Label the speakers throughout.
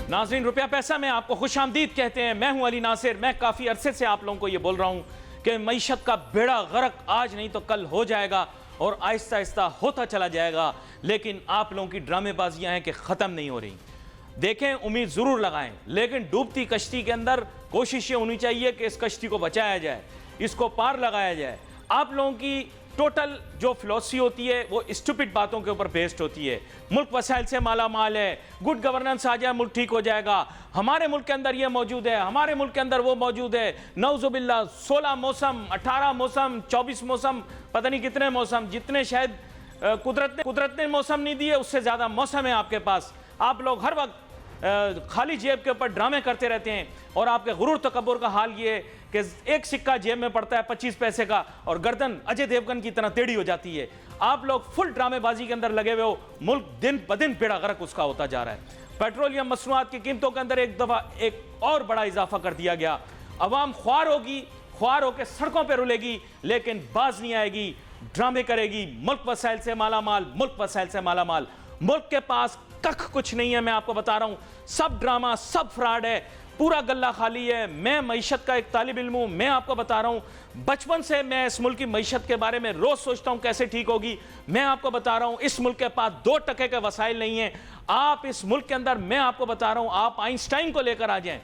Speaker 1: नाज़रीन, रुपया पैसा में आपको खुशामदीद कहते हैं। मैं हूं अली नासिर। मैं काफ़ी अरसे से आप लोगों को ये बोल रहा हूं कि मईशत का बेड़ा गर्क आज नहीं तो कल हो जाएगा और आहिस्ता आहिस्ता होता चला जाएगा, लेकिन आप लोगों की ड्रामेबाजियां हैं कि ख़त्म नहीं हो रही। देखें, उम्मीद ज़रूर लगाएं, लेकिन डूबती कश्ती के अंदर कोशिश ये होनी चाहिए कि इस कश्ती को बचाया जाए, इसको पार लगाया जाए। आप लोगों की टोटल जो फिलॉसफी होती है वो स्टूपिड बातों के ऊपर बेस्ड होती है। मुल्क वसाइल से माला माल है, गुड गवर्नेंस आ जाए मुल्क ठीक हो जाएगा, हमारे मुल्क के अंदर ये मौजूद है, हमारे मुल्क के अंदर वो मौजूद है। नौजुबिल्ला 16 मौसम, 18 मौसम, 24 मौसम, पता नहीं कितने मौसम, जितने शायद कुदरत ने मौसम नहीं दिए उससे ज़्यादा मौसम है आपके पास। आप लोग हर वक्त खाली जेब के ऊपर ड्रामे करते रहते हैं और आपके गुरूर तकब्बुर का हाल ये कि एक सिक्का जेब में पड़ता है 25 पैसे का और गर्दन अजय देवगन की तरह टेढ़ी हो जाती है। आप लोग फुल ड्रामेबाजी के अंदर लगे हुए हो। मुल्क दिन ब दिन बेड़ा गर्क उसका होता जा रहा है। पेट्रोलियम मसनूआत की कीमतों के अंदर एक दफ़ा एक और बड़ा इजाफा कर दिया गया। अवाम ख्वार होगी, ख्वार होकर सड़कों पर रुलेगी, लेकिन बाज नहीं आएगी, ड्रामे करेगी। मुल्क वसाइल से माला माल, मुल्क वसाइल से माला माल। मुल्क के पास कख कुछ नहीं है, मैं आपको बता रहा हूं। सब ड्रामा, सब फ्रॉड है, पूरा गल्ला खाली है। मैं मईशत का एक तालिब इल्म हूं, मैं आपको बता रहा हूं। बचपन से मैं इस मुल्क की मईशत के बारे में रोज सोचता हूं कैसे ठीक होगी। मैं आपको बता रहा हूं, इस मुल्क के पास 2 टके के वसाइल नहीं है। आप इस मुल्क के अंदर, मैं आपको बता रहा हूं, आप आइंस्टाइन को लेकर आ जाएं,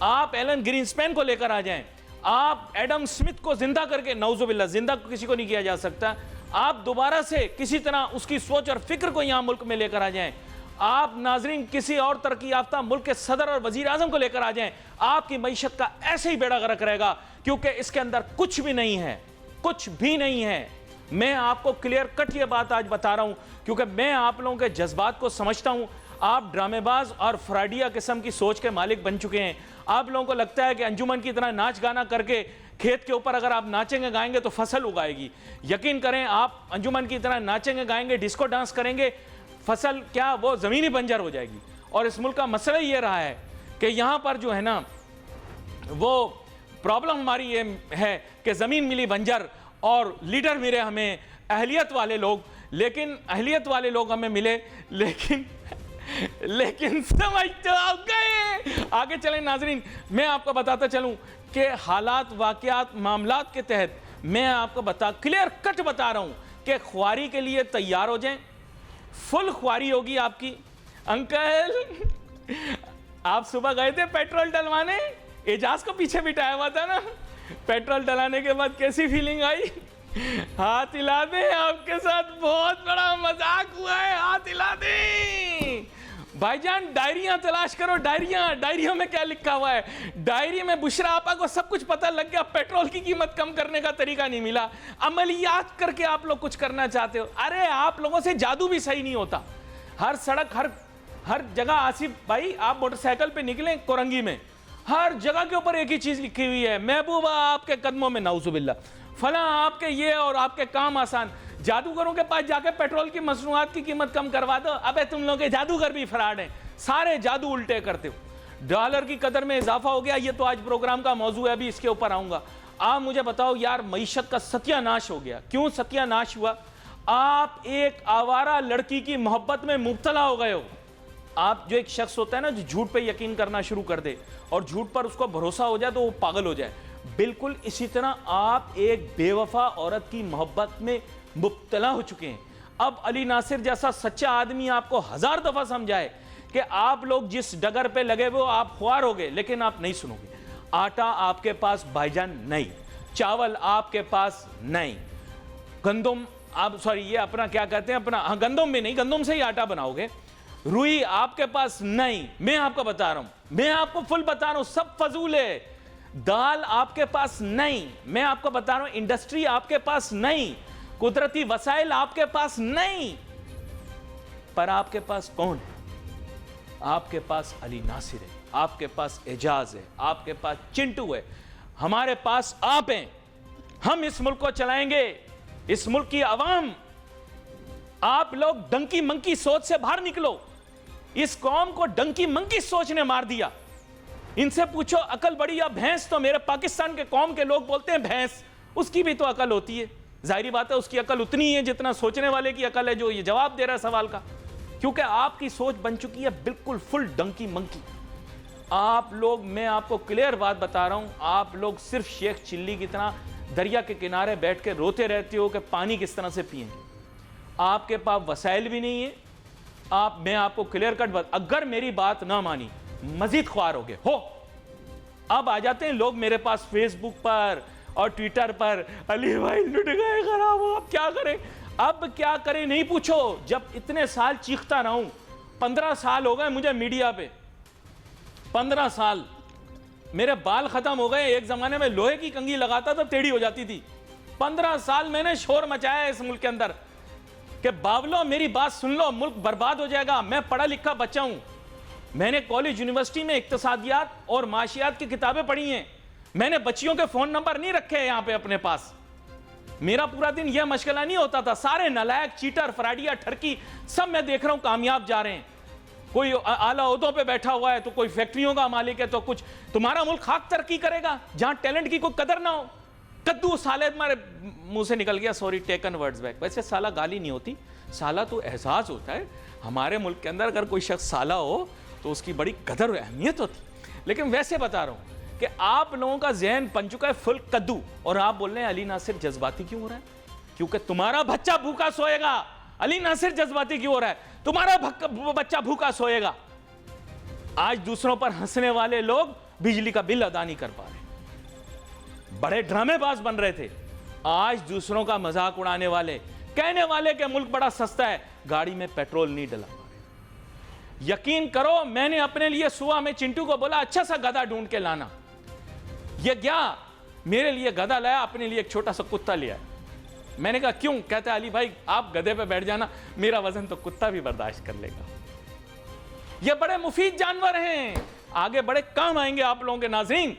Speaker 1: आप एलन ग्रीनस्पैन को लेकर आ जाएं, आप एडम स्मिथ को जिंदा करके, नौजुबिल्ला, जिंदा किसी को नहीं किया जा सकता, आप दोबारा से किसी तरह उसकी सोच और फिक्र को यहां मुल्क में लेकर आ जाएं। आप नाजरीन किसी और तरक्की याफ्ता मुल्क के सदर और वजीर आजम को लेकर आ जाएं, आपकी मईशत का ऐसे ही बेड़ा गर्क रहेगा, क्योंकि इसके अंदर कुछ भी नहीं है, कुछ भी नहीं है। मैं आपको क्लियर कट ये बात आज बता रहा हूं, क्योंकि मैं आप लोगों के जज्बात को समझता हूं। आप ड्रामेबाज और फ्राडिया किस्म की सोच के मालिक बन चुके हैं। आप लोगों को लगता है कि अंजुमन की तरह नाच गाना करके खेत के ऊपर अगर आप नाचेंगे गाएंगे तो फसल उगाएगी। यकीन करें, आप अंजुमन की तरह नाचेंगे गाएंगे, डिस्को डांस करेंगे, फसल क्या वो ज़मीनी बंजर हो जाएगी। और इस मुल्क का मसला ये रहा है कि यहाँ पर जो है ना, वो प्रॉब्लम हमारी ये है कि ज़मीन मिली बंजर और लीडर मिले हमें अहलियत वाले लोग, लेकिन अहलियत वाले लोग हमें मिले, लेकिन समझ तो आ गए। आगे चलें नाजरीन, मैं आपको बताता चलूं कि हालात, वाक़यात, मामलात के तहत मैं आपको क्लियर कट बता रहा हूं कि ख्वारी के लिए तैयार हो जाएं। फुल ख्वारी होगी आपकी। अंकल, आप सुबह गए थे पेट्रोल डलवाने, एजाज को पीछे बिठाया हुआ था ना, पेट्रोल डलाने के बाद कैसी फीलिंग आई? हाथ हिला दे, आपके साथ बहुत बड़ा मजाक हुआ है, हाथ हिला दे। भाईजान, डायरियां तलाश करो, डायरियों में क्या लिखा हुआ है। डायरी में बुशरा आपा को सब कुछ पता लग गया, पेट्रोल की कीमत कम करने का तरीका नहीं मिला। अमलियात करके आप लोग कुछ करना चाहते हो। अरे आप लोगों से जादू भी सही नहीं होता। हर सड़क, हर जगह, आसिफ भाई आप मोटरसाइकिल पे निकले कोरंगी में, हर जगह के ऊपर एक ही चीज लिखी हुई है, महबूबा आपके कदमों में, नाउजुबिल्ला, फला आपके ये और आपके काम आसान। जादूगरों के पास जाके पेट्रोल की मसनूआत की कीमत कम करवा दो। अबे तुम लोग के जादूगर भी फ्रॉड हैं, सारे जादू उल्टे करते हो। डॉलर की कदर में इजाफा हो गया, ये तो आज प्रोग्राम का मौजू है, अभी इसके ऊपर आऊंगा। आप मुझे बताओ यार, मईशत का सत्यानाश हो गया। क्यों सत्यानाश हुआ? आप एक आवारा लड़की की मोहब्बत में मुब्तला हो गए हो। आप, जो एक शख्स होता है ना जो झूठ पे यकीन करना शुरू कर दे और झूठ पर उसको भरोसा हो जाए तो वो पागल हो जाए, बिल्कुल इसी तरह आप एक बेवफा औरत की मोहब्बत में मुब्तला हो चुके हैं। अब अली नासिर जैसा सच्चा आदमी आपको 1000 दफा समझाए कि आप लोग जिस डगर पे लगे हुए हो आप ख्वार हो गए, लेकिन आप नहीं सुनोगे। आटा आपके पास भाईजान नहीं, चावल आपके पास नहीं, गंदम, आप सॉरी ये अपना क्या कहते हैं, अपना, हाँ, गंदम भी नहीं, गंदम से ही आटा बनाओगे। रुई आपके पास नहीं, मैं आपको बता रहा हूं, मैं आपको फुल बता रहा हूं, सब फजूल है। दाल आपके पास नहीं, मैं आपको बता रहा हूं, इंडस्ट्री आपके पास नहीं, कुदरती वसाइल आपके पास नहीं, पर आपके पास कौन है? आपके पास अली नासिर है, आपके पास एजाज है, आपके पास चिंटू है, हमारे पास आप हैं। हम इस मुल्क को चलाएंगे, इस मुल्क की आवाम। आप लोग डंकी मंकी सोच से बाहर निकलो। इस कौम को डंकी मंकी सोच ने मार दिया। इनसे पूछो अकल बड़ी या भैंस, तो मेरे पाकिस्तान के कौम के लोग बोलते हैं भैंस, उसकी भी तो अकल होती है। जाहिर बात है उसकी अकल उतनी ही है जितना सोचने वाले की अकल है जो ये जवाब दे रहा है सवाल का, क्योंकि आपकी सोच बन चुकी है बिल्कुल फुल डंकी मंकी। आप लोग, मैं आपको क्लियर बात बता रहा हूं, आप लोग सिर्फ शेख चिल्ली की तरह दरिया के किनारे बैठ के रोते रहते हो कि पानी किस तरह से पिएं। आपके पास वसाइल भी नहीं है। मैं आपको क्लियर कट बात, अगर मेरी बात ना मानी मजीद ख्वार हो अब आ जाते हैं लोग मेरे पास फेसबुक पर और ट्विटर पर, अली भाई लुट गए, खराब हो, अब क्या करें, अब क्या करें नहीं पूछो। जब इतने साल चीखता रहा हूं, 15 साल हो गए मुझे मीडिया पे, 15 साल, मेरे बाल खत्म हो गए। एक जमाने में लोहे की कंघी लगाता तो टेढ़ी हो जाती थी। 15 साल मैंने शोर मचाया इस मुल्क के अंदर कि बावलो मेरी बात सुन लो, मुल्क बर्बाद हो जाएगा। मैं पढ़ा लिखा बच्चा हूं, मैंने कॉलेज यूनिवर्सिटी में इक्तिसादियात और माशियात की किताबें पढ़ी हैं। मैंने बच्चियों के फोन नंबर नहीं रखे हैं यहां पे अपने पास। मेरा पूरा दिन यह मशगला नहीं होता था। सारे नालायक, चीटर, फराडिया, ठरकी सब मैं देख रहा हूं कामयाब जा रहे हैं। कोई आला ओहदों पे बैठा हुआ है तो कोई फैक्ट्रियों का मालिक है तो कुछ। तुम्हारा मुल्क खाक तरक्की करेगा जहां टैलेंट की कोई कदर ना हो। कद्दू साले, तुम्हारे मुंह से निकल गया, सॉरी टेकन वर्ड्स बैक। वैसे साला गाली नहीं होती, साला तो एहसास होता है। हमारे मुल्क के अंदर अगर कोई शख्स साला हो तो उसकी बड़ी कदर और अहमियत होती। लेकिन वैसे बता रहा हूं कि आप लोगों का जहन बन चुका है फुल कद्दू, और आप बोल रहे हैं अली नासिर जज्बाती क्यों हो रहा है? क्योंकि तुम्हारा बच्चा भूखा सोएगा। अली नासिर जज्बाती क्यों हो रहा है? तुम्हारा बच्चा भूखा सोएगा। आज दूसरों पर हंसने वाले लोग बिजली का बिल अदा नहीं कर पा रहे, बड़े ड्रामेबाज बन रहे थे। आज दूसरों का मजाक उड़ाने वाले, कहने वाले कि मुल्क बड़ा सस्ता है, गाड़ी में पेट्रोल नहीं डला। यकीन करो, मैंने अपने लिए सुबह में चिंटू को बोला अच्छा सा गधा ढूंढ के लाना। ये गया, मेरे लिए गधा लाया, अपने लिए एक छोटा सा कुत्ता लिया। मैंने कहा क्यों? कहता है अली भाई आप गधे पे बैठ जाना, मेरा वजन तो कुत्ता भी बर्दाश्त कर लेगा। ये बड़े मुफीद जानवर हैं, आगे बड़े काम आएंगे आप लोगों के नाज़रीन।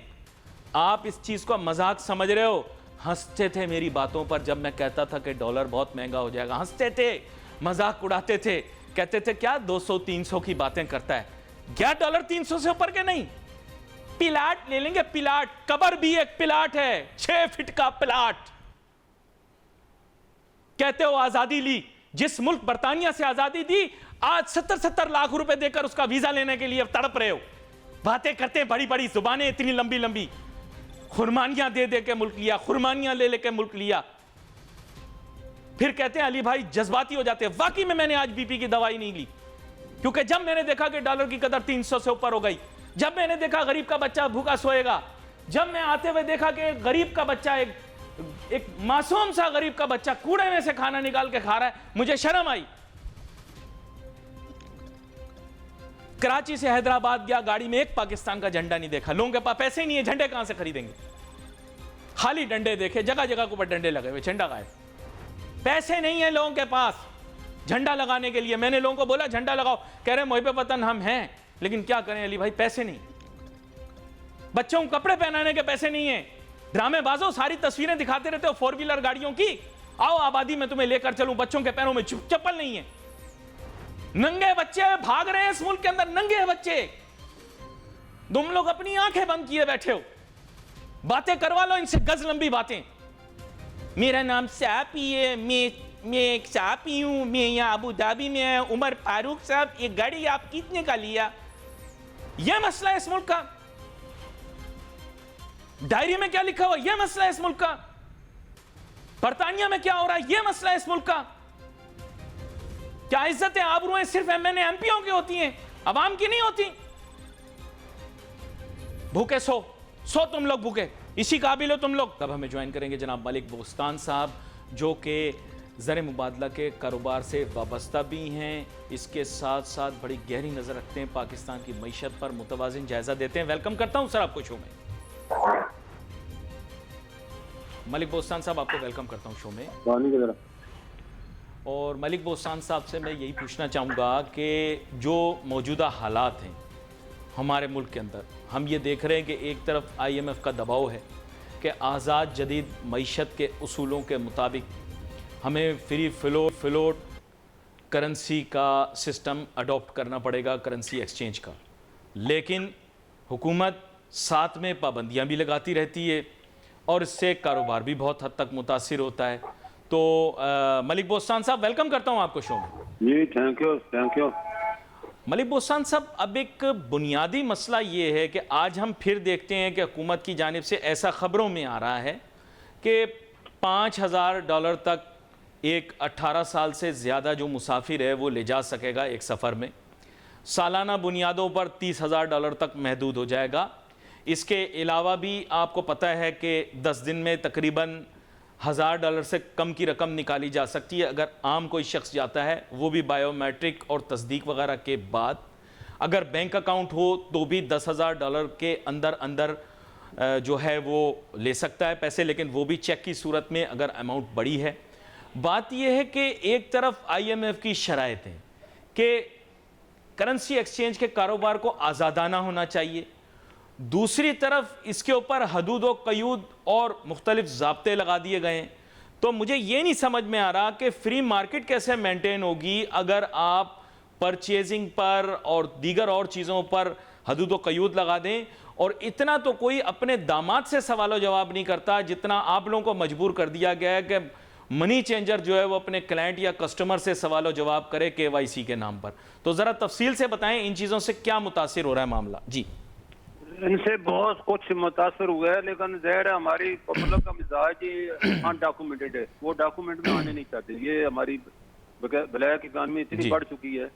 Speaker 1: आप इस चीज को मजाक समझ रहे हो। हंसते थे मेरी बातों पर जब मैं कहता था कि डॉलर बहुत महंगा हो जाएगा, हंसते थे, मजाक उड़ाते थे, कहते थे क्या 200-300 की बातें करता है। क्या डॉलर 300 से ऊपर के नहीं? पिलाट ले लेंगे, पिलाट, कबर भी एक पिलाट है, 6 फीट का पिलाट। कहते हो आजादी ली, जिस मुल्क बर्तानिया से आजादी दी, आज 70-70 लाख रुपए देकर उसका वीजा लेने के लिए तड़प रहे हो। बातें करते हैं बड़ी बड़ी जुबानें, इतनी लंबी लंबी, खुरमानियां दे दे के मुल्क लिया, खुरमानियां ले लेके मुल्क लिया। फिर कहते हैं अली भाई जज्बाती हो जाते हैं। वाकई में मैंने आज बीपी की दवाई नहीं ली, क्योंकि जब मैंने देखा कि डॉलर की कदर 300 से ऊपर हो गई, जब मैंने देखा गरीब का बच्चा भूखा सोएगा, जब मैं आते हुए देखा कि गरीब का बच्चा, एक मासूम सा गरीब का बच्चा कूड़े में से खाना निकाल के खा रहा है, मुझे शर्म आई। कराची से हैदराबाद गया, गाड़ी में एक पाकिस्तान का झंडा नहीं देखा। लोगों के पास पैसे ही नहीं है, झंडे कहां से खरीदेंगे? खाली डंडे देखे, जगह जगह के ऊपर डंडे लगे हुए, झंडा गायब। पैसे नहीं है लोगों के पास झंडा लगाने के लिए। मैंने लोगों को बोला झंडा लगाओ, कह रहे मुहिब वतन हम हैं, लेकिन क्या करें अली भाई, पैसे नहीं। बच्चों को कपड़े पहनाने के पैसे नहीं है। ड्रामेबाजों, सारी तस्वीरें दिखाते रहते हो 4 व्हीलर गाड़ियों की, आओ आबादी में तुम्हें लेकर चलूं, बच्चों के पैरों में चप्पल नहीं है। नंगे बच्चे भाग रहे हैं इस मुल्क के अंदर, नंगे बच्चे। तुम लोग अपनी आंखें बंद किए बैठे हो। बातें करवा लो इनसे गज लंबी बातें। मेरा नाम सापी है, मैं एक सापी हूं, मैं यहाँ अबू धाबी में है। उमर फारूक साहब, ये गाड़ी आप कितने का लिया? यह मसला है इस मुल्क का। डायरी में क्या लिखा हुआ, यह मसला है इस मुल्क का। बर्तानिया में क्या हो रहा है, यह मसला है इस मुल्क का। क्या इज्जतें आबरूएं सिर्फ एमएनए एमपीओं की होती हैं, अवाम की नहीं होती? भूखे सो तुम लोग भूखे, इसी काबिल हो तुम लोग। तब हमें ज्वाइन करेंगे जनाब मलिक बोस्तान साहब, जो कि ज़र मुबादला के कारोबार से वाबस्ता भी हैं, इसके साथ साथ बड़ी गहरी नज़र रखते हैं पाकिस्तान की मईशत पर, मुतवाज़िन जायज़ा देते हैं। वेलकम करता हूं सर आपको शो में। मलिक बोस्तान साहब, आपको वेलकम करता हूं शो में। और मलिक बोस्तान साहब से मैं यही पूछना चाहूँगा कि जो मौजूदा हालात हैं हमारे मुल्क के अंदर, हम ये देख रहे हैं कि एक तरफ IMF का दबाव है कि आज़ाद जदीद मईशत के उसूलों के मुताबिक हमें फ्री फ्लोट करेंसी का सिस्टम अडॉप्ट करना पड़ेगा, करेंसी एक्सचेंज का। लेकिन हुकूमत साथ में पाबंदियां भी लगाती रहती है और इससे कारोबार भी बहुत हद तक मुतासिर होता है। तो मलिक बोस्तान साहब, वेलकम करता हूं आपको शो में।
Speaker 2: जी थैंक यू।
Speaker 1: मलिक बोस्तान साहब, अब एक बुनियादी मसला ये है कि आज हम फिर देखते हैं कि हुकूमत की जानिब से ऐसा खबरों में आ रहा है कि $5,000 तक एक 18 साल से ज़्यादा जो मुसाफिर है वो ले जा सकेगा एक सफ़र में। सालाना बुनियादों पर $30,000 तक महदूद हो जाएगा। इसके अलावा भी आपको पता है कि 10 दिन में तकरीबन $1,000 से कम की रकम निकाली जा सकती है अगर आम कोई शख्स जाता है, वो भी बायोमेट्रिक और तस्दीक वगैरह के बाद। अगर बैंक अकाउंट हो तो भी $10,000 के अंदर अंदर जो है वो ले सकता है पैसे, लेकिन वो भी चेक की सूरत में अगर अमाउंट बड़ी है। बात यह है कि एक तरफ IMF की शराइत है कि करेंसी एक्सचेंज के कारोबार को आज़ादाना होना चाहिए, दूसरी तरफ इसके ऊपर हदूद व क़यूद और मुख्तलिफ ज़ाब्ते लगा दिए गए हैं। तो मुझे ये नहीं समझ में आ रहा कि फ्री मार्केट कैसे मेंटेन होगी अगर आप परचेजिंग पर और दीगर और चीज़ों पर हदूद व क़यूद लगा दें। और इतना तो कोई अपने दामाद से सवाल जवाब नहीं करता जितना आप लोगों को मजबूर कर दिया गया है कि मनी चेंजर जो है वो अपने क्लाइंट या कस्टमर से सवाल जवाब करे KYC के नाम पर। तो ज़रा तफसील से बताएं इन चीज़ों से क्या मुतासिर हो रहा है मामला। जी,
Speaker 2: इनसे बहुत कुछ मुतासर हुआ है, लेकिन ज़ाहिर है हमारी पब्लिक का मिजाज ही अनडॉक्यूमेंटेड है, वो डॉक्यूमेंट में आने नहीं चाहते। ये हमारी ब्लैक इकानमी इतनी बढ़ चुकी है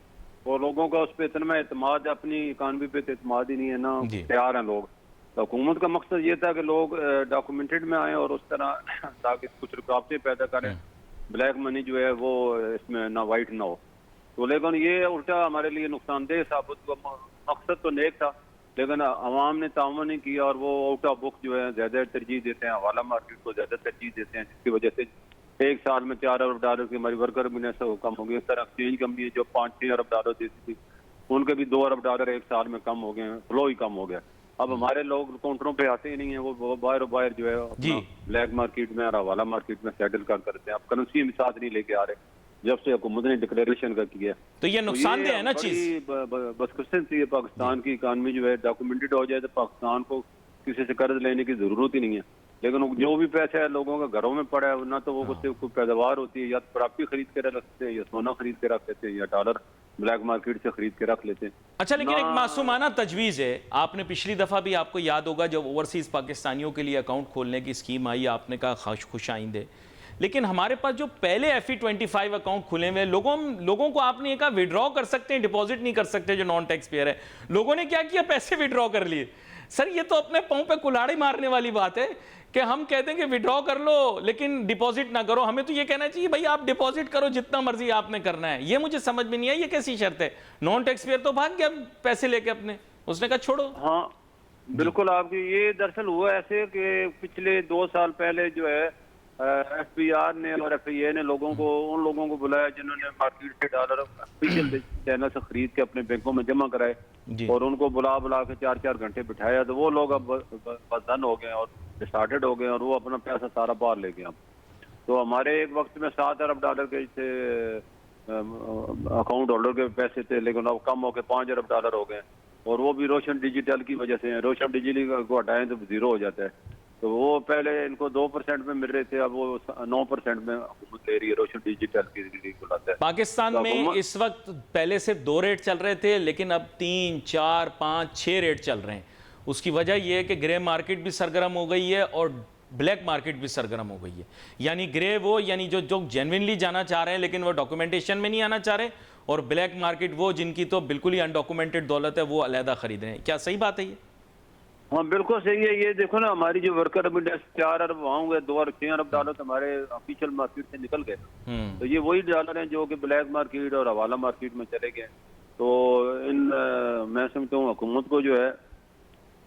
Speaker 2: और लोगों का उस पर इतना एतमाद, अपनी इकानमी पे एतमाद ही नहीं है ना, तैयार हैं लोग। तो हुकूमत का मकसद ये था कि लोग डॉक्यूमेंटेड में आए और उस तरह ताकि कुछ रुकावटें पैदा करें, ब्लैक मनी जो है वो इसमें ना वाइट ना हो। तो लेकिन ये उल्टा हमारे लिए नुकसानदेह साबित हुआ। मकसद तो नेक था लेकिन अवाम ने ताउन नहीं किया और वो आउट ऑफ बुक जो है ज़्यादा तरजीह देते हैं, हवाला मार्केट को ज़्यादा तरजीह देते हैं, जिसकी वजह से एक साल में $4 अरब की हमारी वर्कर बिजनेस कम हो गई। इस तरह एक्सचेंज कंपनी जो $5-6 अरब देती थी उनके भी $2 अरब एक साल में कम हो गए हैं, फ्लो ही कम हो गया। अब हमारे लोग काउंटरों पे आते ही नहीं है, वो बाहर जो है ब्लैक मार्केट में और हवाला मार्केट में सेटल करते हैं। अब करेंसी भी साथ नहीं लेके आ रहे जब से हुकूमत ने डिक्लेरेशन का किया।
Speaker 1: तो ये नुकसानदेह है ना चीज।
Speaker 2: बदकिस्मती है पाकिस्तान की इकानमी जो है डॉक्यूमेंटेड हो जाए तो पाकिस्तान को किसी से कर्ज लेने की जरूरत ही नहीं है। लेकिन जो भी पैसा है लोगों का घरों में पड़ा है, ना तो वो उससे कोई पैदावार होती है, या प्रॉपर्टी खरीद के रख लेते हैं, या सोना खरीद के रख लेते हैं, या डॉलर ब्लैक मार्केट से खरीद के रख लेते हैं।
Speaker 1: अच्छा, लेकिन एक मासूमाना तजवीज है। आपने पिछली दफा भी, आपको याद होगा, जब ओवरसीज पाकिस्तानियों के लिए अकाउंट खोलने की स्कीम आई, आपने कहा खुश आइंद है। लेकिन हमारे पास जो पहले FE25 अकाउंट खुले हुए लोगों को आपने कहा विड्रॉ कर सकते हैं, डिपॉजिट नहीं कर सकते जो नॉन टैक्स पेयर है। लोगों ने क्या किया, पैसे विड्रॉ कर लिए। सर, ये तो अपने पांव पे कुल्हाड़ी मारने वाली बात है कि हम कहते हैं कि विड्रॉ कर लो लेकिन डिपॉजिट ना करो। हमें तो ये कहना चाहिए भाई आप डिपॉजिट करो जितना मर्जी आपने करना है। ये मुझे समझ में नहीं आई, ये कैसी शर्त है। नॉन टैक्स पेयर तो भाग गया पैसे लेके अपने, उसने कहा छोड़ो।
Speaker 2: हाँ बिल्कुल, आपकी ये दरअसल हुआ ऐसे कि पिछले 2 साल पहले जो है FBR ने और FIA ने उन लोगों को बुलाया जिन्होंने मार्केट से डॉलर ऑफिशियल चैनल से खरीद के अपने बैंकों में जमा कराए और उनको बुला के 4-4 घंटे बिठाया। तो वो लोग अब बदन हो गए और स्टार्टेड हो गए और वो अपना पैसा सारा बाहर ले गए। तो हमारे एक वक्त में $7 अरब के अकाउंट होल्डर के पैसे थे, लेकिन अब कम होकर $5 अरब हो गए और वो भी रोशन डिजिटल की वजह से। रोशन डिजिटल को हटाएं तो 0 हो जाता है। तो वो पहले इनको 2% में मिल रहे थे, अब वो 9% में ले रही है रोशन डिजिटल की बुलाता है।
Speaker 1: पाकिस्तान में इस वक्त पहले सिर्फ 2 रेट चल रहे थे, लेकिन अब 3, 4, 5, 6 रेट चल रहे हैं। उसकी वजह यह है कि ग्रे मार्केट भी सरगर्म हो गई है और ब्लैक मार्केट भी सरगर्म हो गई है। यानी ग्रे वो, यानी जो जेन्युइनली जाना चाह रहे हैं लेकिन वो डॉक्यूमेंटेशन में नहीं आना चाह रहे, और ब्लैक मार्केट वो जिनकी तो बिल्कुल ही अनडॉक्यूमेंटेड दौलत है, वो अलहदा खरीद रहे हैं। क्या सही बात है ये?
Speaker 2: हाँ बिल्कुल सही है। ये देखो ना, हमारी जो वर्कर बिजनेस $4 अरब वहाँ हुए, $2-6 अरब हमारे ऑफिशियल मार्केट से निकल गए। तो ये वही डॉलर हैं जो कि ब्लैक मार्केट और हवाला मार्केट में चले गए। तो मैं समझता हूँ हुकूमत को जो है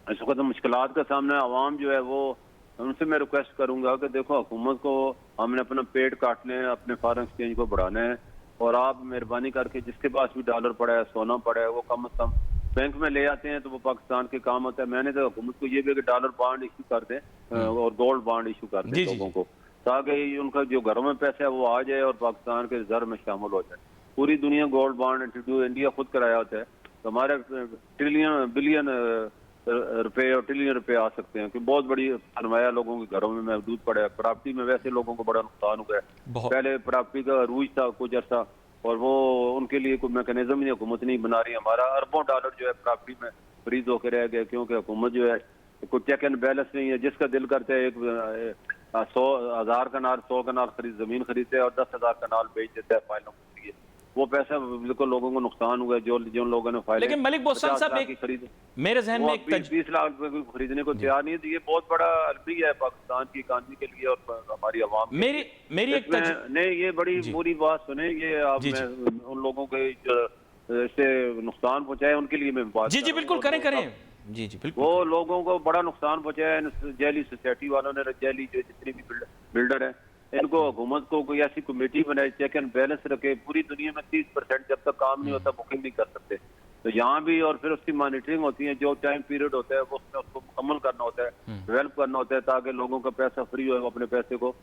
Speaker 2: इस वक्त मुश्किलात का सामना, आवाम जो है वो, उनसे मैं रिक्वेस्ट करूंगा कि देखो हुकूमत को हमने अपना पेट काटने हैं, अपने फॉरेन एक्सचेंज को बढ़ाना है, और आप मेहरबानी करके जिसके पास भी डॉलर पड़ा है, सोना पड़ा है, वो कम से कम बैंक में ले आते हैं तो वो पाकिस्तान के काम होता है। मैंने तो हुकूमत को ये भी कि डॉलर बॉन्ड इशू कर दें और गोल्ड बॉन्ड इशू कर दें लोगों को, ताकि उनका जो घरों में पैसा है वो आ जाए और पाकिस्तान के रिजर्व में शामिल हो जाए। पूरी दुनिया गोल्ड बॉन्ड इंडिया खुद कराया होता है, तो हमारे बिलियन रुपए और ट्रिलियन रुपए आ सकते हैं, कि बहुत बड़ी सरमाया लोगों के घरों में महदूद पड़ा है। प्रॉपर्टी में वैसे लोगों को बड़ा नुकसान हुआ है। पहले प्रॉपर्टी का रूज था कुछ अर्सा, और वो उनके लिए कोई मैकेनिज्म ही हुकूमत नहीं बना रही। हमारा अरबों डॉलर जो है प्रॉपर्टी में फ्रीज होकर रह गया, क्योंकि हुकूमत जो है कोई चेक एंड बैलेंस नहीं है। जिसका दिल करता है 100,000 कनाल 100 कनाल जमीन खरीदते हैं और 10,000 कनाल बेच देता है फाइलों के लिए। वो पैसा बिल्कुल लोगों को नुकसान हुआ है जो लोगों ने फाइलें।
Speaker 1: लेकिन मलिक बोस्तान साहब
Speaker 2: खरीद
Speaker 1: मेरे जहन में एक
Speaker 2: 20 लाख रुपए को खरीदने को तैयार नहीं है। ये बहुत बड़ा अलवी है पाकिस्तान की इकानमी के लिए और हमारी आवाम के लिए।
Speaker 1: मेरी एक
Speaker 2: नहीं, ये बड़ी बुरी बात सुने। ये आप उन लोगों के इससे नुकसान पहुंचाए उनके लिए मैं बात
Speaker 1: जी बिल्कुल करें जी बिल्कुल।
Speaker 2: वो लोगों को बड़ा नुकसान पहुंचाया जैली सोसाइटी वालों ने, जैली जो जितने भी बिल्डर है, इनको हुकूमत को कोई ऐसी कमेटी बनाए, चेक एंड बैलेंस रखे। पूरी दुनिया में 30% जब तक काम नहीं होता बुकिंग नहीं कर सकते, तो यहाँ भी। और फिर उसकी मॉनिटरिंग होती है, जो टाइम पीरियड होता है वो उसमें उसको मुकम्मल करना होता है, डेवलप करना होता है, ताकि लोगों का पैसा फ्री हो, अपने पैसे को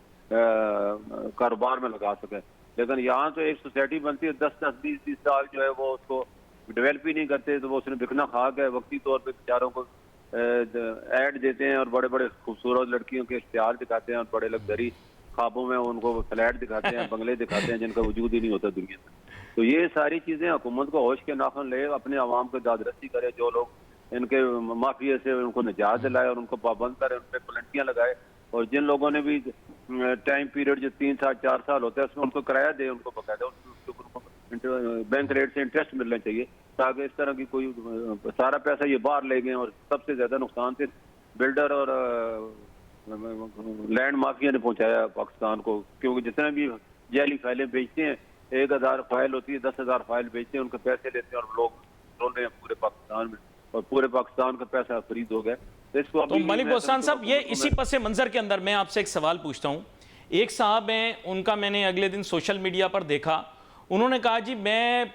Speaker 2: कारोबार में लगा सके। लेकिन यहाँ तो एक सोसाइटी बनती है 10-10, 20-20 साल जो है वो उसको डेवलप ही नहीं करते, तो वो उसने बिकना खाक है। वक्ती तौर पे बेचारों को ऐड देते हैं और बड़े बड़े खूबसूरत लड़कियों के इश्तिहार दिखाते हैं और बड़े लग्जरी ख्वाबों में उनको फ्लैट दिखाते हैं, बंगले दिखाते हैं जिनका वजूद ही नहीं होता दुनिया में। तो ये सारी चीजें हुकूमत को होश के नाखुन ले, अपने आवाम को दादरसी करे। जो लोग इनके माफिया से उनको निजात दिलाए और उनको पाबंद करे, उन पर पलंटियां लगाए। और जिन लोगों ने भी टाइम पीरियड जो 3 साल 4 साल होता है उसमें उनको किराया दे, उनको बकायदा बैंक रेट से इंटरेस्ट मिलना चाहिए, ताकि इस तरह की कोई सारा पैसा ये बाहर ले गए। और सबसे ज्यादा नुकसान सिर्फ बिल्डर और लैंड माफिया ने पहुंचाया पाकिस्तान को, क्योंकि जितने भी जैली फाइलें बेचते हैं, 1000 फाइल होती है, 10,000 फाइल बेचते हैं, उनके पैसे लेते हैं और लोग रोल रहे हैं पूरे पाकिस्तान में, और पूरे पाकिस्तान का पैसा खरीद हो गया।
Speaker 1: तो मलिक बोस्तान साहब, ये इसी पस मंजर के अंदर मैं आपसे एक सवाल पूछता हूँ। एक साहब हैं, उनका मैंने अगले दिन सोशल मीडिया पर देखा, उन्होंने कहा जी मैं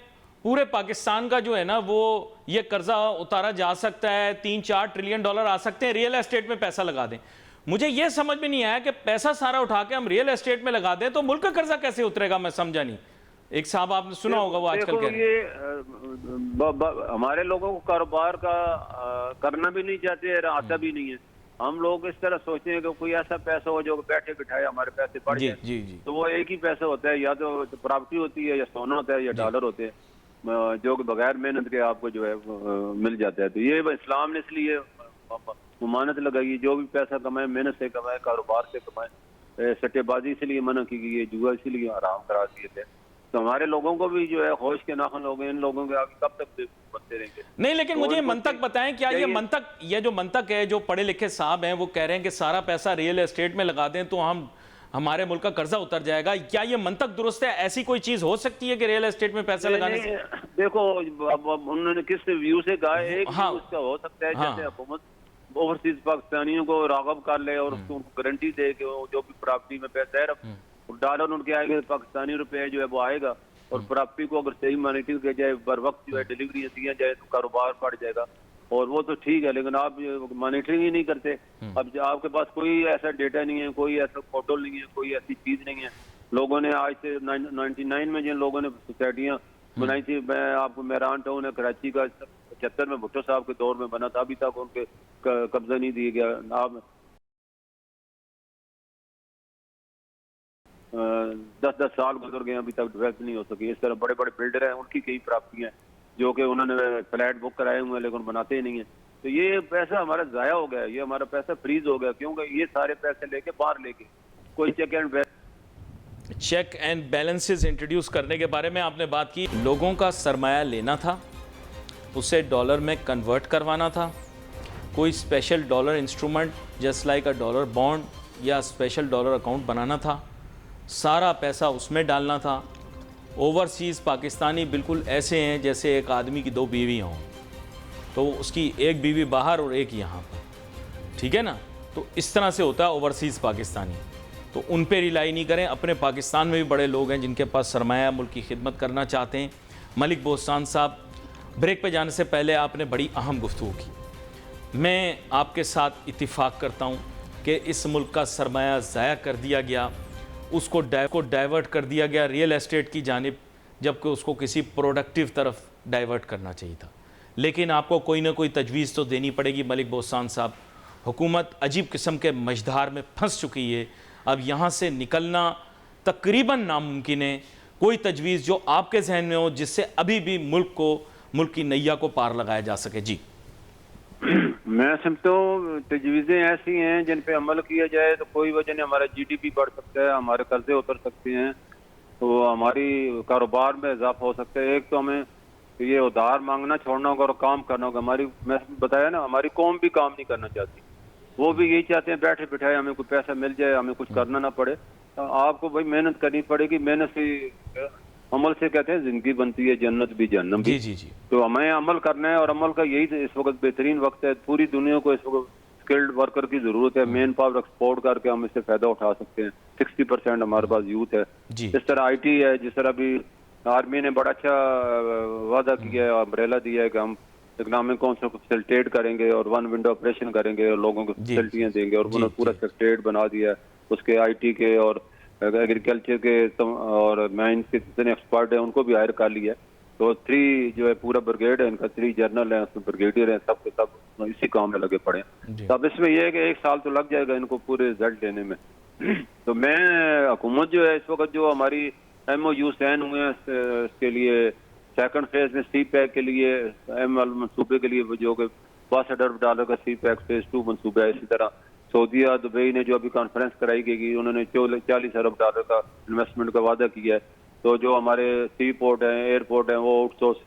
Speaker 1: पूरे पाकिस्तान का जो है ना वो ये कर्जा उतारा जा सकता है, 3-4 ट्रिलियन डॉलर आ सकते हैं, रियल एस्टेट में पैसा लगा दें। मुझे ये समझ में नहीं आया कि पैसा सारा उठा के हम रियल एस्टेट में लगा दें तो मुल्क का कर्जा कैसे उतरेगा, मैं समझा नहीं। एक साहब आपने सुना होगा वो आजकल कह रहे हैं
Speaker 2: हमारे लोगों को कारोबार का करना भी नहीं चाहते, आता भी नहीं है। हम लोग इस तरह सोचते हैं कि कोई ऐसा पैसा हो जो बैठे बिठाए हमारे पैसे बढ़ जाए।
Speaker 1: जी।
Speaker 2: तो वो एक ही पैसा होता है, या तो प्रॉपर्टी होती है, या सोना होता है, या डॉलर होते हैं, जो कि बगैर मेहनत के आपको जो है मिल जाता है। तो ये इस्लाम ने इसलिए ममानत लगाई, जो भी पैसा कमाए मेहनत से कमाए, कारोबार से कमाए। सट्टेबाजी इसलिए मना की गई है, जुआ इसीलिए आराम करा दिए थे। तो हमारे लोगों को भी जो है होश के नाखुन हो गए। इन लोगों के आगे कब तक बनते रहेंगे?
Speaker 1: नहीं, लेकिन मुझे मंतक बताएं, क्या ये जो मंतक है, जो पढ़े लिखे साहब हैं वो कह रहे हैं कि सारा पैसा रियल एस्टेट में लगा दें तो हमारे मुल्क का कर्जा उतर जाएगा, क्या ये मंतक दुरुस्त है? ऐसी कोई चीज हो सकती है कि रियल एस्टेट में पैसा लगाने से?
Speaker 2: देखो, अब उन्होंने किस व्यू से कहा, एक उसका हो सकता है जैसे हुकूमत ओवरसीज पाकिस्तानियों को राग़ब कर ले और उसको गारंटी दे कि जो भी प्रॉपर्टी में पैसा है डॉलर उनके आएंगे, पाकिस्तानी रुपए जो है वो आएगा, और प्रॉपर्टी को अगर सही मॉनिटरिंग किया जाए, बर वक्त जो है डिलीवरी दिया जाए तो कारोबार बढ़ जाएगा। और वो तो ठीक है, लेकिन आप मॉनिटरिंग ही नहीं करते। अब आपके पास कोई ऐसा डेटा नहीं है, कोई ऐसा फोटो नहीं है, कोई ऐसी चीज नहीं है। लोगों ने आज से 99 में जिन लोगों ने सोसाइटियाँ बनाई थी, मैं आपको मेहरान टाउन है कराची का, 75 में भुट्टो साहब के दौर में बना था, अभी तक उनके कब्जा नहीं दिया गया। आप 10-10 साल गुजर गए, अभी तक डेवलप नहीं हो सकी। इस तरह बड़े बड़े बिल्डर हैं, उनकी कई प्रॉपर्टियां हैं जो कि उन्होंने फ्लैट बुक कराए हुए हैं, लेकिन बनाते ही नहीं है। तो ये पैसा हमारा जाया हो गया, ये हमारा पैसा फ्रीज हो गया, क्योंकि ये सारे पैसे लेके बाहर लेके कोई चेक एंड
Speaker 1: बैलेंसेस इंट्रोड्यूस करने के बारे में आपने बात की। लोगों का सरमाया लेना था, उसे डॉलर में कन्वर्ट करवाना था, कोई special dollar instrument just like a dollar bond या स्पेशल डॉलर अकाउंट बनाना था, सारा पैसा उसमें डालना था। ओवरसीज़ पाकिस्तानी बिल्कुल ऐसे हैं जैसे एक आदमी की 2 बीवी हों, तो उसकी एक बीवी बाहर और एक यहाँ पर, ठीक है ना। तो इस तरह से होता है ओवरसीज़ पाकिस्तानी। तो उन पे रिलाई नहीं करें। अपने पाकिस्तान में भी बड़े लोग हैं जिनके पास सरमाया, मुल्क की खिदमत करना चाहते हैं। मलिक बोस्तान साहब, ब्रेक पे जाने से पहले आपने बड़ी अहम गुफ्तगू की। मैं आपके साथ इत्तिफाक करता हूँ कि इस मुल्क का सरमाया ज़ाया कर दिया गया, उसको डाइवर्ट कर दिया गया रियल एस्टेट की जानिब, जबकि उसको किसी प्रोडक्टिव तरफ डाइवर्ट करना चाहिए था। लेकिन आपको कोई ना कोई तजवीज़ तो देनी पड़ेगी मलिक बोस्तान साहब। हुकूमत अजीब किस्म के मझधार में फंस चुकी है, अब यहाँ से निकलना तकरीबन नामुमकिन है। कोई तजवीज़ जो आपके जहन में हो जिससे अभी भी मुल्क की नैया को पार लगाया जा सके? जी।
Speaker 2: मैं समझता हूँ तजवीज़ें ऐसी हैं जिन पे अमल किया जाए तो कोई वजह नहीं, हमारा GDP बढ़ सकता है, हमारे कर्जे उतर सकते हैं, तो हमारी कारोबार में इजाफा हो सकता है। एक तो हमें ये उधार मांगना छोड़ना होगा और काम करना होगा। मैं बताया ना, हमारी कौम भी काम नहीं करना चाहती, वो भी यही चाहते हैं बैठे बिठाए हमें कोई पैसा मिल जाए, हमें कुछ करना ना पड़े। तो आपको भाई मेहनत करनी पड़ेगी, मेहनत से अमल से कहते हैं जिंदगी बनती है, जन्नत भी जहन्नम भी।
Speaker 1: जी जी जी।
Speaker 2: तो हमें अमल करना है और अमल का यही इस वक्त बेहतरीन वक्त है। पूरी दुनिया को इस वक्त स्किल्ड वर्कर की जरूरत है, मेन पावर एक्सपोर्ट करके हम इससे फायदा उठा सकते हैं। 60% हमारे पास यूथ है।
Speaker 1: जी।
Speaker 2: इस तरह IT है, जिस तरह अभी आर्मी ने बड़ा अच्छा वादा किया है, अम्ब्रेला दिया है कि हम इकोनॉमिक काउंसिल को फैसिलिटेट करेंगे और वन विंडो ऑपरेशन करेंगे और लोगों को फैसिलिटियाँ देंगे, और उन्होंने पूरा सेक्रेटरीट बना दिया है। उसके IT के और एग्रीकल्चर के और माइंस के जितने एक्सपर्ट हैं उनको भी हायर कर लिया है। तो 3 जो है पूरा ब्रिगेड है इनका, 3 जनरल हैं, उसमें ब्रिगेडियर हैं, सब के सब इसी काम में लगे पड़े हैं। तो अब इसमें यह है कि 1 साल तो लग जाएगा इनको पूरे रिजल्ट लेने में। तो मैं हुकूमत जो है इस वक्त जो हमारी MOU साइन हुए हैं इसके लिए सेकंड फेज में CPEC के लिए मंसूबे के लिए जो कि $62 अरब का CPEC फेज 2 मंसूबा है। इसी तरह सऊदीया दुबई ने जो अभी कॉन्फ्रेंस कराई गई, उन्होंने $40 अरब का इन्वेस्टमेंट का वादा किया है। तो जो हमारे सी पोर्ट हैं, एयरपोर्ट हैं, वो आउटसोर्स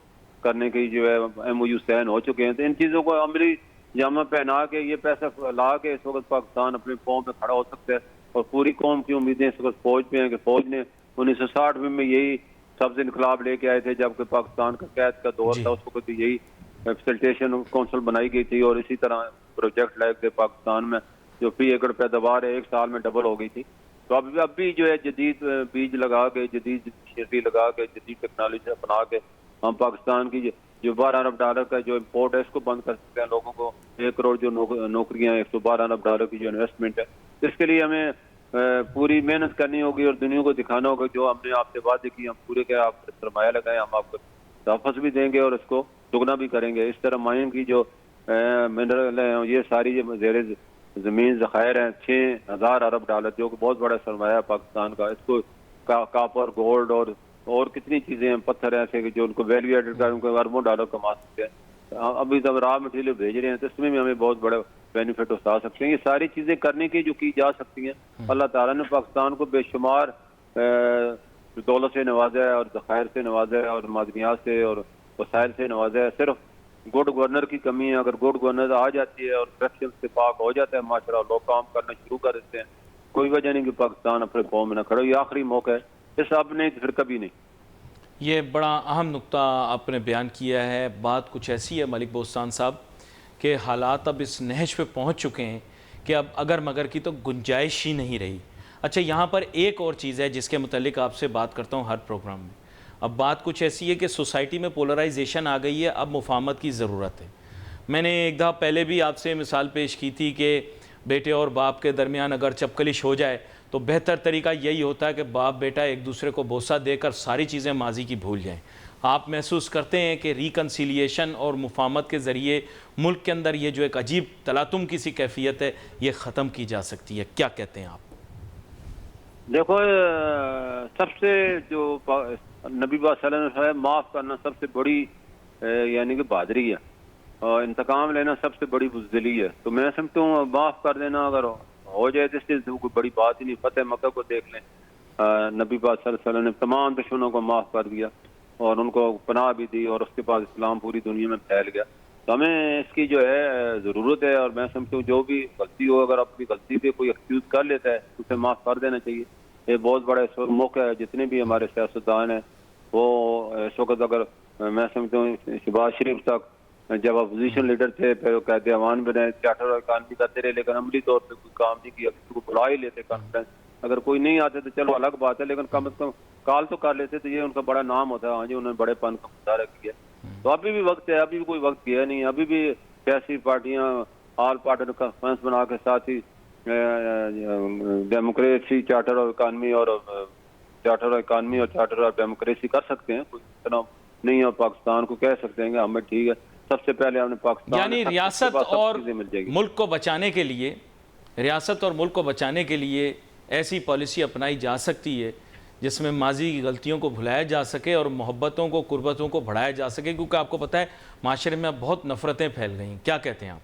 Speaker 2: करने की जो है MOU साइन हो चुके हैं। तो इन चीज़ों को अमली जामा पहना के ये पैसा ला के इस वक्त पाकिस्तान अपने कौम में खड़ा हो सकता है। और पूरी कौम की उम्मीदें इस वक्त फौज पे हैं कि फौज ने 1960 में यही सब्ज इनकलाब लेके आए थे, जबकि पाकिस्तान का कैद का दौर था, उस वक्त यही फैसिलिटेशन काउंसिल बनाई गई थी और इसी तरह प्रोजेक्ट लाए थे पाकिस्तान में, जो फी एकड़ पैदावार है 1 साल में डबल हो गई थी। तो अब भी जो है जदीद बीज लगा के, जदीद खेती लगा के, जदीद टेक्नोलॉजी अपना के हम पाकिस्तान की जो $12 अरब का जो इम्पोर्ट है इसको बंद कर सकते हैं। लोगों को 1 करोड़ जो नौकरियां, $112 अरब की जो इन्वेस्टमेंट है, इसके लिए हमें पूरी मेहनत करनी होगी और दुनिया को दिखाना होगा जो हमने आपसे वादे की हम पूरे के आप सरमाया लगाए, हम आपको वापस भी देंगे और इसको दुगना भी करेंगे। इस तरह माइन की जो मिनरल है, ये सारी जो ज़ेरे ज़मीन ज़खायर हैं, $6000 अरब जो कि बहुत बड़ा सरमाया है पाकिस्तान का। इसको कापर, गोल्ड और कितनी चीज़ें हैं, पत्थर ऐसे कि जो उनको वैल्यू एडेड कर उनको अरबों डॉलर कमा सकते हैं। अभी जब रॉ मटेरियल भेज रहे हैं तो इसमें भी हमें बहुत बड़ा बेनिफिट उठा सकते हैं। ये सारी चीज़ें करने की जो की जा सकती हैं। अल्लाह ताला ने पाकिस्तान को बेशुमार दौलत से नवाजा है और ज़खायर से नवाजा है और मादनियात से और वसाइल से नवाजा है। सिर्फ गुड गवर्नर की कमी है। अगर गुड गवर्नर आ जाती है और करप्शन से पाक हो जाता है माशरा, लोग काम करना शुरू कर देते हैं, कोई वजह नहीं कि पाकिस्तान अपने पाँव में न खड़ा हो। ये आखिरी मौका है, इस अब नहीं तो फिर कभी नहीं।
Speaker 1: ये बड़ा अहम नुक्ता आपने बयान किया है। बात कुछ ऐसी है मलिक बोस्तान साहब कि हालात अब इस नहज पे पहुंच चुके हैं कि अब अगर मगर की तो गुंजाइश ही नहीं रही। अच्छा, यहाँ पर एक और चीज़ है जिसके मुतालिक आपसे बात करता हूँ हर प्रोग्राम में। अब बात कुछ ऐसी है कि सोसाइटी में पोलराइजेशन आ गई है, अब मुफाहमत की ज़रूरत है। मैंने एक दफ़ा पहले भी आपसे मिसाल पेश की थी कि बेटे और बाप के दरमियान अगर चपकलिश हो जाए तो बेहतर तरीका यही होता है कि बाप बेटा एक दूसरे को बोसा देकर सारी चीज़ें माजी की भूल जाएं। आप महसूस करते हैं कि रिकन्सिलिएशन और मुफाहमत के ज़रिए मुल्क के अंदर ये जो एक अजीब तलातुम की सी कैफियत है ये ख़त्म की जा सकती है? क्या कहते हैं आप?
Speaker 2: देखो, सबसे जो नबी सल्लल्लाहु अलैहि वसल्लम माफ़ करना सबसे बड़ी यानी कि बहादुरी है और इंतकाम लेना सबसे बड़ी बुज़दिली है। तो मैं समझता हूँ माफ़ कर देना अगर हो जाए तो इससे कोई बड़ी बात ही नहीं। फतेह मक्का को देख लें, नबी सल्लल्लाहु अलैहि वसल्लम ने तमाम दुश्मनों को माफ़ कर दिया और उनको पनाह भी दी और उसके बाद इस्लाम पूरी दुनिया में फैल गया। तो हमें इसकी जो है ज़रूरत है और मैं समझता हूँ जो भी गलती हो, अगर अपनी गलती पे कोई एक्सक्यूज़ कर लेता है तो उसे माफ़ कर देना चाहिए। ये बहुत बड़ा इस वक्त मौका है। जितने भी हमारे सियासतदान हैं वो इस वक्त, अगर मैं समझता हूँ शहबाज शरीफ तक जब अपोजिशन लीडर थे फिर कैद अमान बने, चार्टर इकानमी करते रहे, लेकिन अमली तौर पर कोई काम नहीं किया। किसी को बुला ही लेते कॉन्फ्रेंस, अगर कोई नहीं आते तो चलो अलग बात है, लेकिन कम से कम कॉल तो कर लेते तो ये उनका बड़ा नाम होता है। हाँ जी, उन्होंने बड़ेपन का मुजाहरा किया। तो अभी भी वक्त है, अभी भी कोई वक्त गया नहीं। अभी भी सियासी पार्टियां ऑल पार्टी कॉन्फ्रेंस बना के साथ ही डेमोक्रेसी चार्टर ऑफ इकानमी और चार्टर ऑफ डेमोक्रेसी कर सकते हैं। कोई इतना नहीं है, पाकिस्तान को कह सकते हैं कि हमें ठीक है, सबसे पहले हमने पाकिस्तान
Speaker 1: यानी रियासत और मुल्क को बचाने के लिए, रियासत और मुल्क को बचाने के लिए ऐसी पॉलिसी अपनाई जा सकती है जिसमें माजी की गलतियों को भुलाया जा सके और मोहब्बतों को, कुर्बतों को बढ़ाया जा सके, क्योंकि आपको पता है माशरे में अब बहुत नफ़रतें फैल गई। क्या कहते हैं आप?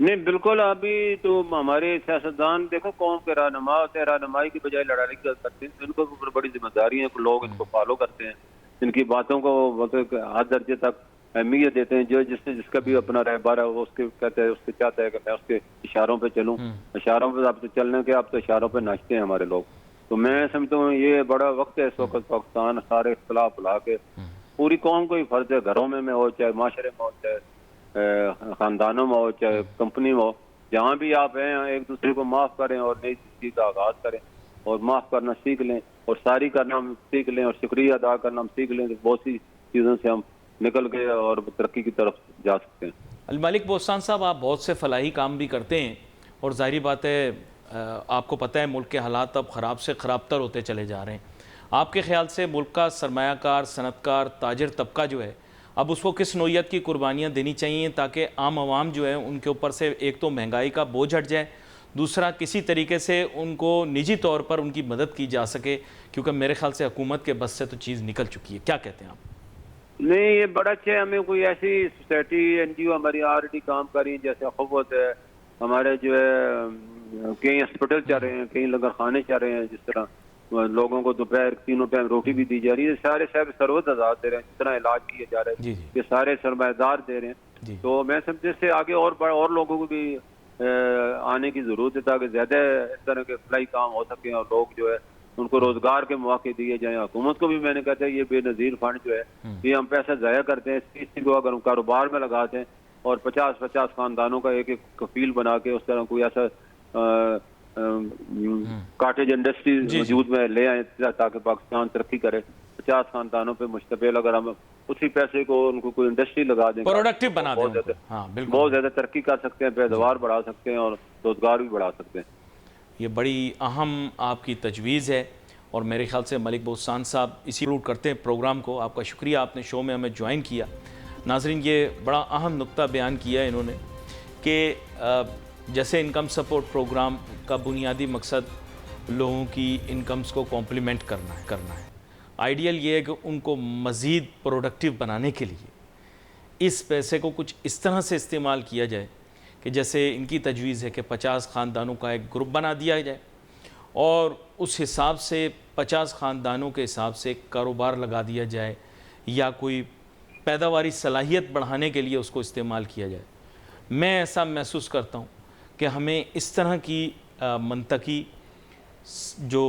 Speaker 2: नहीं बिल्कुल, अभी तो हमारे सियासतदान देखो कौम के रहनुमा होते हैं, रहनुमाई की बजाय लड़ाई करते हैं। इनको ऊपर बड़ी जिम्मेदारी है, लोग इनको फॉलो करते हैं, इनकी बातों को हर दर्जे तक अहमियत देते हैं। जो जिसका भी अपना रहबर है वो उसके कहते हैं, उसके चाहता है कि मैं उसके इशारों पे चलूं। इशारों पे आप तो चलने के, आप तो इशारों पे नाचते हैं हमारे लोग। तो मैं समझता हूँ ये बड़ा वक्त है इस वक्त पाकिस्तान सारे इख्तलाफ भुला के पूरी कौम को ही फर्ज है, घरों में हो चाहे माशरे में हो चाहे खानदानों में हो चाहे कंपनी में हो, जहाँ भी आप हैं एक दूसरे को माफ़ करें और नई जिंदगी का आगाज़ करें और माफ़ करना सीख लें और सारी करना हम सीख लें और शुक्रिया अदा करना हम सीख लें। तो बहुत सी चीज़ों से हम निकल गए और तरक्की की तरफ जा सकते हैं।
Speaker 1: अल मलिक बोस्तान साहब, आप बहुत से फलाही काम भी करते हैं और ज़ाहिरी बात है आपको पता है मुल्क के हालात अब ख़राब से ख़राबतर होते चले जा रहे हैं। आपके ख्याल से मुल्क का सरमायाकार, सनतकार, ताजिर तबका जो है अब उसको किस नोयत की कुर्बानियाँ देनी चाहिए ताकि आम आवाम जो है उनके ऊपर से एक तो महंगाई का बोझ हट जाए, दूसरा किसी तरीके से उनको निजी तौर पर उनकी मदद की जा सके, क्योंकि मेरे ख्याल से हुकूमत के बस से तो चीज़ निकल चुकी है। क्या कहते हैं आप?
Speaker 2: नहीं ये बड़ा अच्छा है, हमें कोई ऐसी सोसाइटी NGO हमारी ऑलरेडी काम कर रही है, जैसे खबत है हमारे जो है कई हॉस्पिटल चल रहे हैं, कई लंगर खाने चल रहे हैं, जिस तरह लोगों को दोपहर तीनों टाइम रोटी भी दी जा रही है। सारे शहर सरवत आजाद दे रहे हैं, जितना इलाज किए जा रहे हैं ये सारे सरमायादार दे रहे हैं। तो मैं समझे से आगे और लोगों को भी आने की जरूरत है ताकि ज्यादा इस तरह के फलाई काम हो सके और लोग जो है उनको रोजगार के मौके दिए जाएं। हुकूमत को भी मैंने कहता है ये बेनजीर फंड जो है ये हम पैसा जाया करते हैं, इसी को अगर हम कारोबार में लगाते हैं और 50-50 खानदानों का एक कफील बना के उस तरह कोई ऐसा कॉटेज इंडस्ट्री वजूद में ले आए ताकि पाकिस्तान तरक्की करे। 50 खानदानों पे मुश्तमिल अगर हम उसी पैसे को उनको कोई इंडस्ट्री लगा देंगे,
Speaker 1: प्रोडक्टिव बना दें,
Speaker 2: बहुत ज्यादा तरक्की कर सकते हैं, पैदावार बढ़ा सकते हैं और रोजगार भी बढ़ा सकते हैं।
Speaker 1: ये बड़ी अहम आपकी तजवीज़ है और मेरे ख्याल से मलिक बोस्तान साहब इसी रूट करते हैं प्रोग्राम को। आपका शुक्रिया, आपने शो में हमें ज्वाइन किया। नाजरीन, ये बड़ा अहम नुक्ता बयान किया इन्होंने कि जैसे इनकम सपोर्ट प्रोग्राम का बुनियादी मकसद लोगों की इनकम्स को कॉम्प्लीमेंट करना है। आइडियल ये है कि उनको मज़ीद प्रोडक्टिव बनाने के लिए इस पैसे को कुछ इस तरह से इस्तेमाल किया जाए कि जैसे इनकी तजवीज़ है कि 50 ख़ानदानों का एक ग्रुप बना दिया जाए और उस हिसाब से 50 ख़ानदानों के हिसाब से कारोबार लगा दिया जाए या कोई पैदावारी सलाहियत बढ़ाने के लिए उसको इस्तेमाल किया जाए। मैं ऐसा महसूस करता हूँ कि हमें इस तरह की मंतकी जो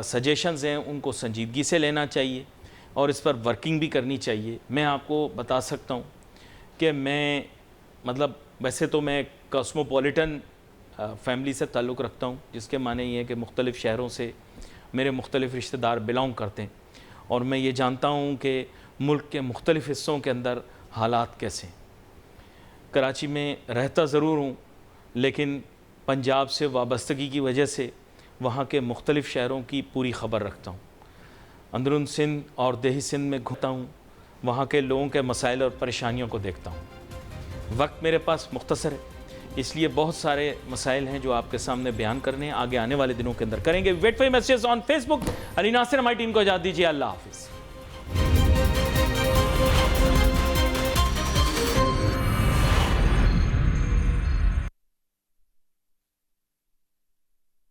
Speaker 1: सजेशंस हैं उनको संजीदगी से लेना चाहिए और इस पर वर्किंग भी करनी चाहिए। मैं आपको बता सकता हूँ कि मैं मतलब वैसे तो मैं कॉस्मोपॉलिटन फैमिली से ताल्लुक़ रखता हूँ, जिसके माने ये है कि मुख्तलिफ़ शहरों से मेरे मुख्तलिफ़ रिश्तेदार बिलोंग करते हैं और मैं ये जानता हूँ कि मुल्क के मुख्तलिफ़ हिस्सों के अंदर हालात कैसे हैं। कराची में रहता ज़रूर हूँ लेकिन पंजाब से वाबस्तगी की वजह से वहाँ के मुख्तलिफ़ शहरों की पूरी ख़बर रखता हूँ। अंदरून सिंध और देही सिंध में घूमता हूँ, वहाँ के लोगों के मसाइल और परेशानियों को देखता हूँ। वक्त मेरे पास मुख्तसर है, इसलिए बहुत सारे मसाइल हैं जो आपके सामने बयान करने हैं, आगे आने वाले दिनों के अंदर करेंगे। Wait for messages on Facebook. Ali Nasir हमारी टीम को इजाज़त दीजिए। अल्लाह हाफ़िज़।